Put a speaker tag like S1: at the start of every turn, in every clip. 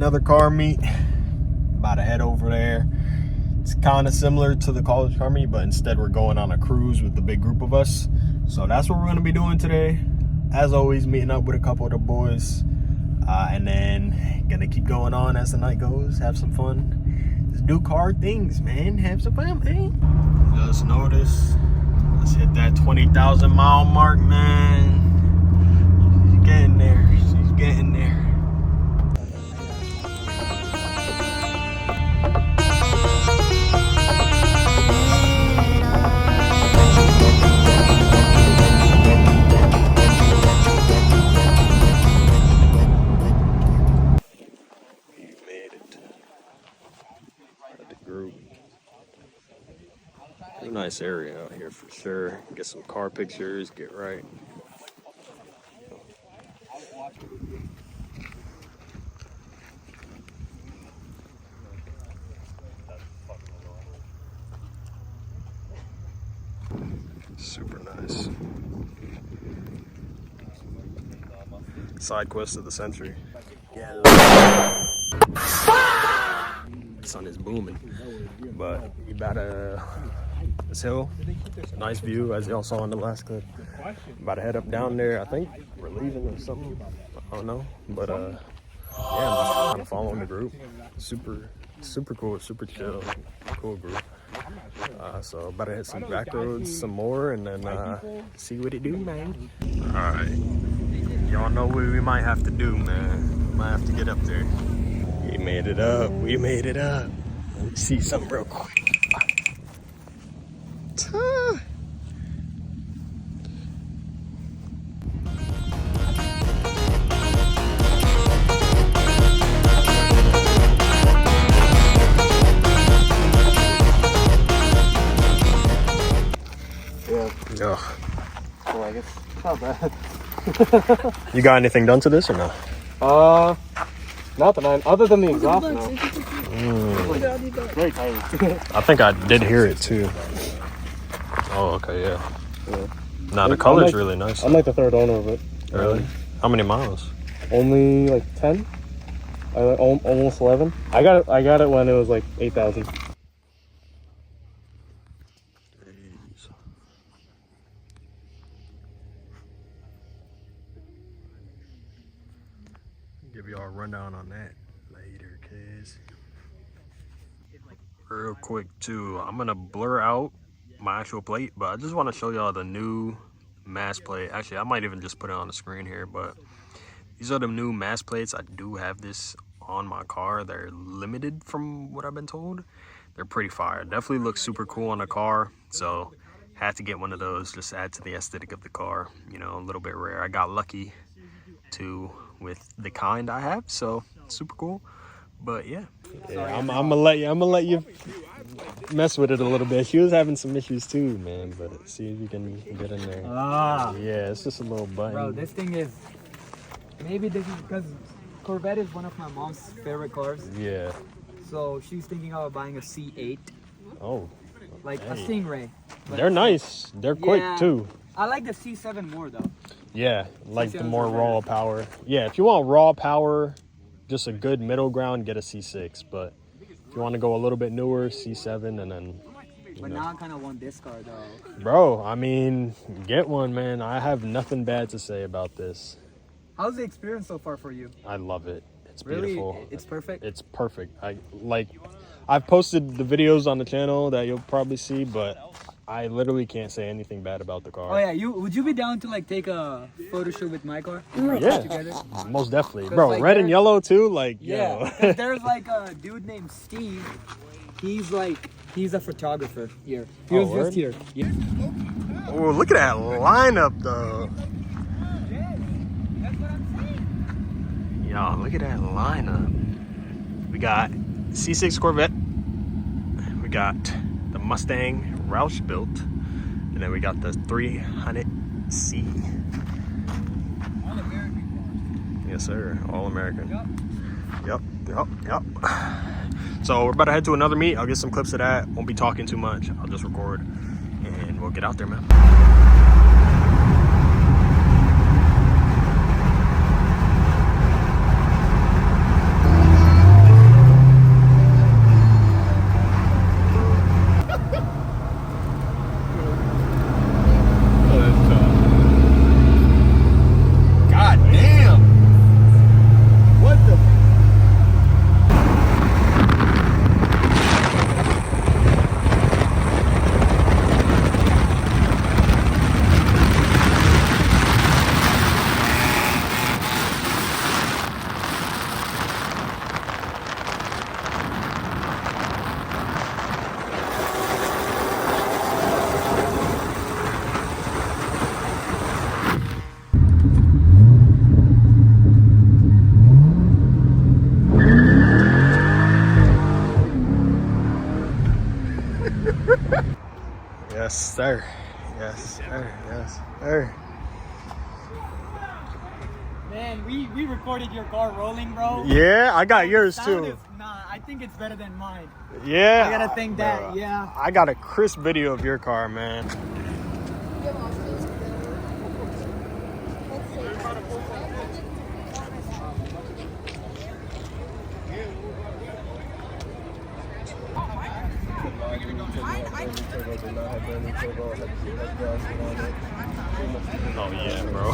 S1: another car meet. About to head over there. It's kind of similar to the college car meet, but instead we're going on a cruise with the big group of us. So that's what we're going to be doing today. As always, meeting up with a couple of the boys. And then gonna keep going on as the night goes. Have some fun. Just do car things, man. Have some fun, man. Just notice. Let's hit that 20,000 mile mark, man. She's getting there. She's getting there. Nice area out here for sure. Get some car pictures, get right. Super nice. Side quest of the century. The sun is booming, but you better. This hill, nice view as y'all saw in the last clip. About to head up down there. I think we're leaving or something. I don't know, but yeah, I'm just kind of following the group. Super cool, super chill, cool group. So about to hit some back roads, some more, and then see what it do, man. All right, y'all know what we might have to do, man. We might have to get up there. We made it up. We made it up. Let's see something real quick. Yeah.
S2: So I guess it's not bad.
S1: You got anything done to this or no?
S2: Nothing. Other than the exhaust now. Very tiny.
S1: I think I did hear it too. Oh, okay, yeah. Nah, the color's really nice.
S2: I'm like the third owner of it.
S1: Really? How many miles?
S2: Only like 10. Almost 11. I got it when it was like 8,000. Give y'all a rundown on that later, kids. Real quick too, I'm gonna blur out my actual plate, but I just want to show y'all the new mass plate. Actually, I might even just put it on the screen here, but these are the new mass plates. I do have this on my car. They're limited from what I've been told. They're pretty fire. Definitely looks super cool on the car, so had to get one of those, just add to the aesthetic of the car. You know, a little bit rare. I got lucky too with the kind I have, so super cool. But yeah, I'm gonna let you mess with it a little bit. She was having some issues too, man, but see if you can get in there. Yeah, it's just a little button.
S3: Bro, this thing is, maybe this is because Corvette is one of my mom's favorite cars.
S1: Yeah.
S3: So she's thinking about buying a C8.
S1: Oh.
S3: Like a Stingray.
S1: They're nice. They're quick too.
S3: I like the C7 more though.
S1: Yeah, like the more raw power. Yeah, if you want raw power, just a good middle ground, get a C6. But if you want to go a little bit newer, C7, and then.
S3: But now I kind of want this car though.
S1: Bro, I mean, get one, man. I have nothing bad to say about this.
S3: How's the experience so far for you?
S1: I love it. It's
S3: really
S1: beautiful.
S3: It's perfect.
S1: It's perfect. I've posted the videos on the channel that you'll probably see, but I literally can't say anything bad about the car.
S3: Oh yeah, would you be down to like take a photo shoot with my car?
S1: Yeah, most definitely, bro. Like red and yellow too, like
S3: yeah.
S1: Yo.
S3: There's like a dude named Steve. He's a photographer here. He was just here. Yeah.
S1: Oh, look at that lineup though.
S3: That's what I'm saying.
S1: Y'all, look at that lineup. We got C6 Corvette. We got the Mustang Roush built, and then we got the 300C.
S3: All American cars.
S1: Yes, sir. All American. Yep. So we're about to head to another meet. I'll get some clips of that. Won't be talking too much. I'll just record, and we'll get out there, man. Yes, sir. Yes, sir. Yes, sir.
S3: Man, we recorded your car rolling, bro.
S1: Yeah, I got yours
S3: Sound
S1: too.
S3: is- nah, I think it's better than mine.
S1: Yeah.
S3: I gotta think that,
S1: Bro,
S3: yeah.
S1: I got a crisp video of your car, man. Oh yeah, bro.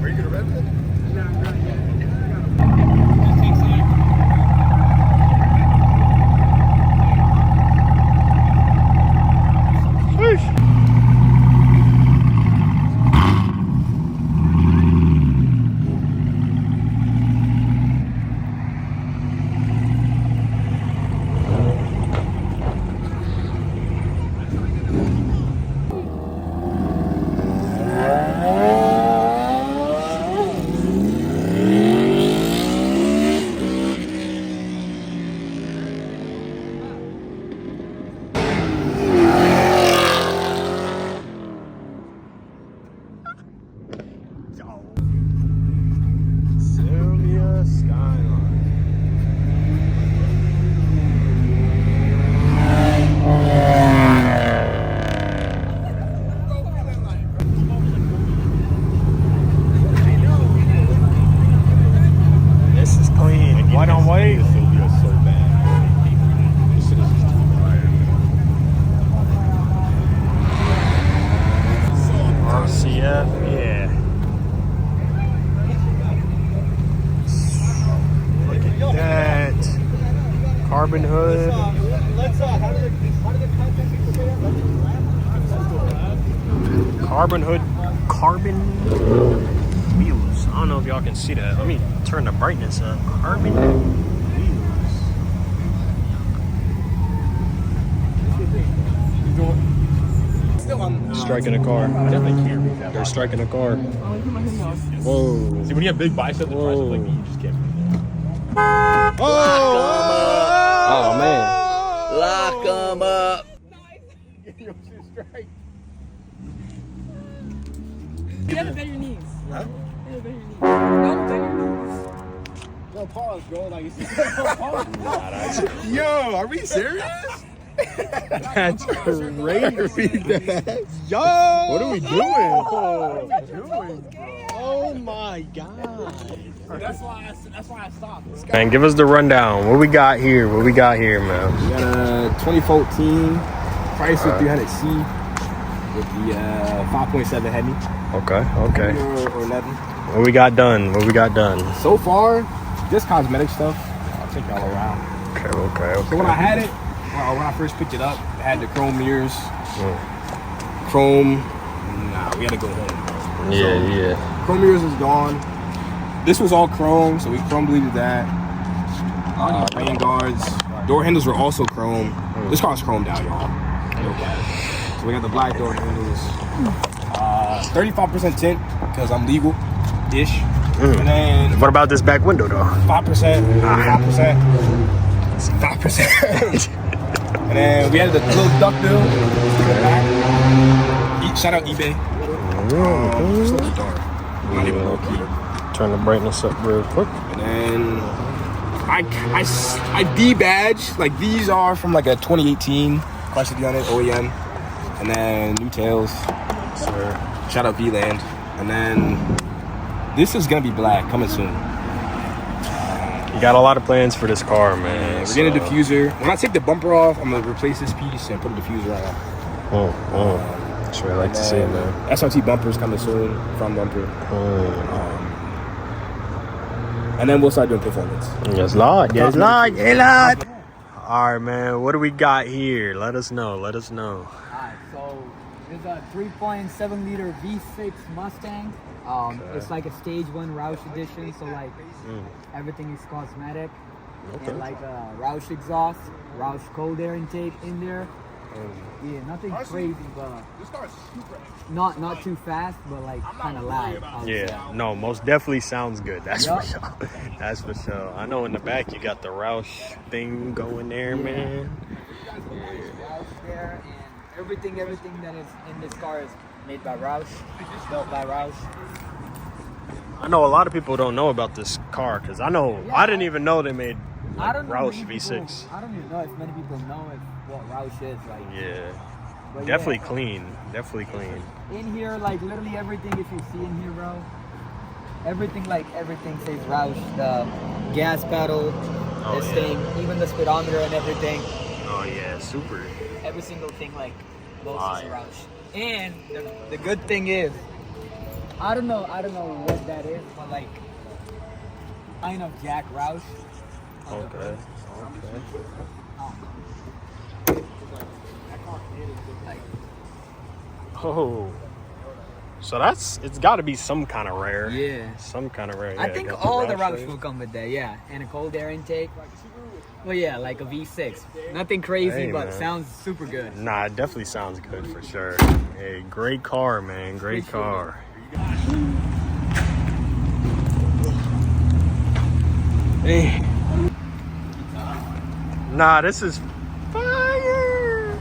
S4: Are you gonna rev it?
S1: Sylvia Skyline. This is clean. White on white.
S4: Sylvia's so bad. This shit is just too fire.
S1: RCF, yeah. Look at that. Carbon hood. Carbon hood. Carbon wheels. I don't know if y'all can see that. Let me turn the brightness up. Carbon wheels. Striking a car.
S4: Definitely can't read that.
S1: They're striking a car. Whoa.
S4: See, when you have big biceps and triceps like me, you just can't read that.
S1: Oh man.
S5: Lock them up.
S6: You gotta bend your knees. Huh? You gotta bend your knees. Don't bend your knees.
S3: Yo, pause, bro. Like,
S4: Yo, are we serious?
S1: That's crazy.
S4: Yo,
S1: What are we doing? Oh my god.
S3: that's why I stopped.
S1: Man, give us the rundown. What we got here? What we got here, man?
S7: We got a 2014 Chrysler 300C with the 5.7 Hemi.
S1: Okay.
S7: Or 11.
S1: What we got done? What we got done?
S7: So far, just cosmetic stuff. I'll take y'all around.
S1: Okay.
S7: So when I had it, when I first picked it up, it had the chrome mirrors. Chrome, we had to go home.
S1: Yeah.
S7: Chrome mirrors is gone. This was all chrome, so we chrome bleeded that. Rain guards. Door handles were also chrome. This car's chromed out, y'all. Okay. So we got the black door handles. 35% tint, because I'm legal-ish. And then
S1: What about this back window though?
S7: 5%. 5%. And then we had the little duck bill. Shout out eBay. It's a little dark. Not even low key.
S1: Turn the brightness up real quick.
S7: And then I de-badge. Like these are from like a 2018 Chrysler 300 OEM. And then new tails. Shout out V-Land. And then this is gonna be black, coming soon.
S1: You got a lot of plans for this car, man.
S7: We're getting a diffuser. When I take the bumper off, I'm gonna replace this piece and put a diffuser on.
S1: That's what I like to see, man.
S7: SRT bumpers coming soon, front bumper. And then we'll start doing performance.
S1: Yes, Lord. All right, man. What do we got here? Let us know.
S3: Alright, so there's a 3.7 liter V6 Mustang. It's like a stage 1 Roush edition, so like everything is cosmetic. And like a Roush exhaust, Roush cold air intake in there. Yeah, nothing crazy, but
S7: This car is super.
S3: not too fast, but like kind of loud. I would say.
S2: Yeah, no, most definitely sounds good. That's
S3: Yup.
S2: for sure. That's for sure. I know in the back you got the Roush thing going there,
S3: Yeah.
S2: man.
S3: Roush there, and everything that is in this car is made by Roush, built by Roush.
S2: I know a lot of people don't know about this car because I know
S3: Yeah,
S2: I didn't even know they made
S3: I
S2: like
S3: don't know
S2: Roush
S3: many
S2: V6.
S3: people- I don't even know if many people know what Roush is like.
S2: Yeah,
S3: But
S2: definitely
S3: yeah,
S2: clean. Definitely clean.
S3: in here, like literally everything. If you see in here, bro, everything says Roush. The gas pedal,
S2: Oh,
S3: this
S2: yeah.
S3: thing, even the speedometer and everything.
S2: Oh yeah, super.
S3: Every single thing like most is
S2: Fire.
S3: Roush. And the good thing is, I don't know what that is, but like kind of Jack Roush.
S2: Okay.
S3: Like,
S2: Oh, so it's got to be some kind of rare.
S3: yeah.
S2: Some kind of rare.
S3: I
S2: Yeah,
S3: think
S2: got
S3: all the
S2: Roush
S3: Roush will come with that, yeah. And a cold air intake. Well, yeah, like a V6. Nothing crazy,
S2: Hey,
S3: but
S2: man.
S3: sounds super good.
S2: Nah, it definitely sounds good for sure. Hey, great car, man. Great
S3: Appreciate
S2: car. Hey. Nah, this is fire.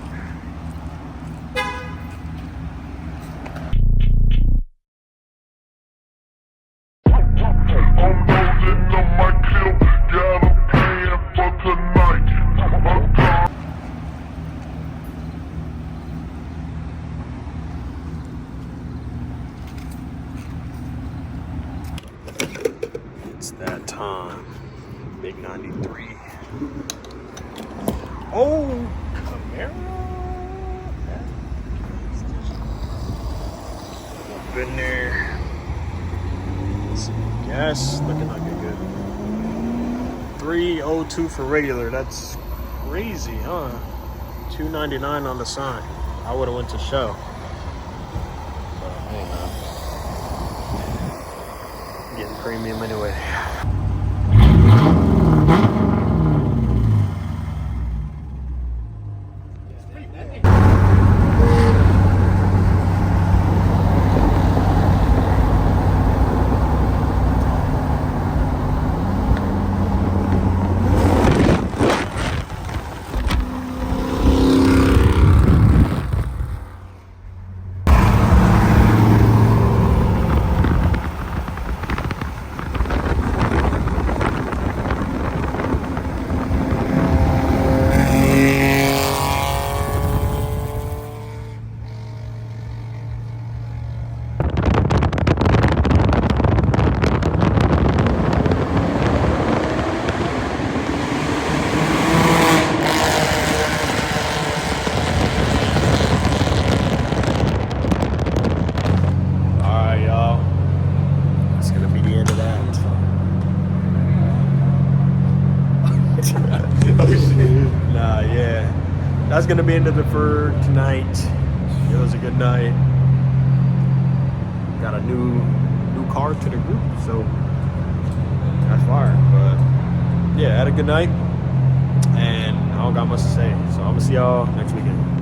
S2: It's that time. Big 93. Oh, Camaro. Up in there. Yes, looking like a good 302 for regular. That's crazy, huh? $2.99 on the sign. I would have went to show. But hey, man. Getting premium anyway. Nah, yeah. That's gonna be into it for tonight. It was a good night. Got a new car to the group, so that's fire. But yeah, had a good night, and I don't got much to say. So I'm gonna see y'all next weekend.